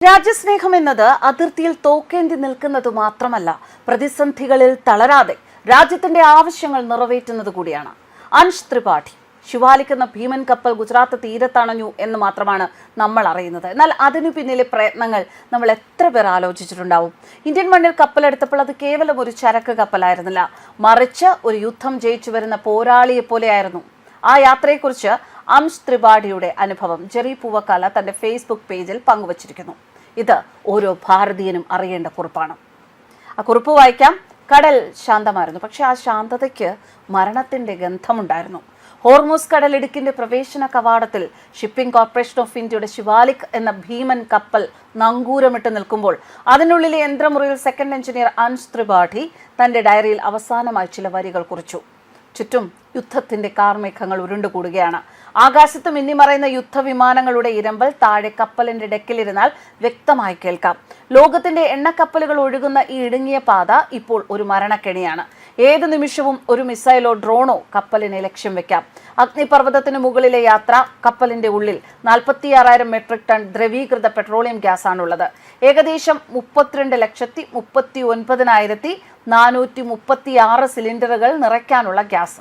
രാജ്യസ്നേഹം എന്നത് അതിർത്തിയിൽ തോക്കേന്തി നിൽക്കുന്നത് മാത്രമല്ല, പ്രതിസന്ധികളിൽ തളരാതെ രാജ്യത്തിന്റെ ആവശ്യങ്ങൾ നിറവേറ്റുന്നത് കൂടിയാണ്. അൻഷ് ത്രിപാഠി ശിവാലിക്കുന്ന ഭീമൻ കപ്പൽ ഗുജറാത്ത് തീരത്തണഞ്ഞു എന്ന് മാത്രമാണ് നമ്മൾ അറിയുന്നത്. എന്നാൽ അതിനു പിന്നിലെ പ്രയത്നങ്ങൾ നമ്മൾ എത്ര പേർ ആലോചിച്ചിട്ടുണ്ടാവും? ഇന്ത്യൻ മണ്ണിൽ കപ്പലെടുത്തപ്പോൾ അത് കേവലം ഒരു ചരക്ക് കപ്പലായിരുന്നില്ല, മറിച്ച് ഒരു യുദ്ധം ജയിച്ചു വരുന്ന പോരാളിയെ പോലെയായിരുന്നു. ആ യാത്രയെക്കുറിച്ച് അൻഷ് ത്രിപാഠിയുടെ അനുഭവം ജെറി പൂവക്കാല തന്റെ ഫേസ്ബുക്ക് പേജിൽ പങ്കുവച്ചിരിക്കുന്നു. ഇത് ഓരോ ഭാരതീയനും അറിയേണ്ട കുറിപ്പാണ്. ആ കുറിപ്പ് വായിക്കാം. കടൽ ശാന്തമായിരുന്നു, പക്ഷെ ആ ശാന്തതയ്ക്ക് മരണത്തിന്റെ ഗന്ധമുണ്ടായിരുന്നു. ഹോർമൂസ് കടലിടുക്കിന്റെ പ്രവേശന കവാടത്തിൽ ഷിപ്പിംഗ് കോർപ്പറേഷൻ ഓഫ് ഇന്ത്യയുടെ ശിവാലിക് എന്ന ഭീമൻ കപ്പൽ നങ്കൂരമിട്ട് നിൽക്കുമ്പോൾ അതിനുള്ളിലെ യന്ത്രമുറിയിൽ സെക്കൻഡ് എഞ്ചിനീയർ അൻഷ് ത്രിപാഠി തന്റെ ഡയറിയിൽ അവസാനമായി ചില വരികൾ കുറിച്ചു. ചുറ്റും യുദ്ധത്തിന്റെ കാർമേഘങ്ങൾ ഉരുണ്ടുകൂടുകയാണ്. ആകാശത്ത് മിന്നിമറയുന്ന യുദ്ധവിമാനങ്ങളുടെ ഇരമ്പൽ താഴെ കപ്പലിന്റെ ഡെക്കിലിരുന്നാൽ വ്യക്തമായി കേൾക്കാം. ലോകത്തിന്റെ എണ്ണക്കപ്പലുകൾ ഒഴുകുന്ന ഈ ഇടുങ്ങിയ പാത ഇപ്പോൾ ഒരു മരണക്കെണിയാണ്. ഏത് നിമിഷവും ഒരു മിസൈലോ ഡ്രോണോ കപ്പലിനെ ലക്ഷ്യം വെക്കാം. അഗ്നിപർവ്വതത്തിന് മുകളിലെ യാത്ര. കപ്പലിന്റെ ഉള്ളിൽ 46,000 മെട്രിക് ടൺ ദ്രവീകൃത പെട്രോളിയം ഗ്യാസാണുള്ളത്. ഏകദേശം 32,39,436 സിലിണ്ടറുകൾ നിറയ്ക്കാനുള്ള ഗ്യാസ്.